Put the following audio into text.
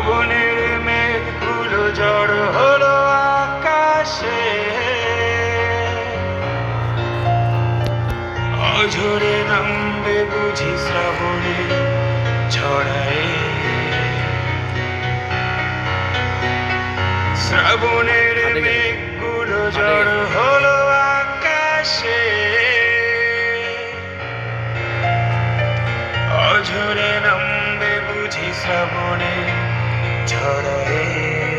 শ্রাবণের মেঘগুলো জড় হলো আকাশে, অঝরে নামবে বুঝি শ্রাবণে ছড়ায়। শ্রাবণের মেঘগুলো জড় হলো আকাশে, অঝরে নামবে বুঝি শ্রাবণে ছড়ায়।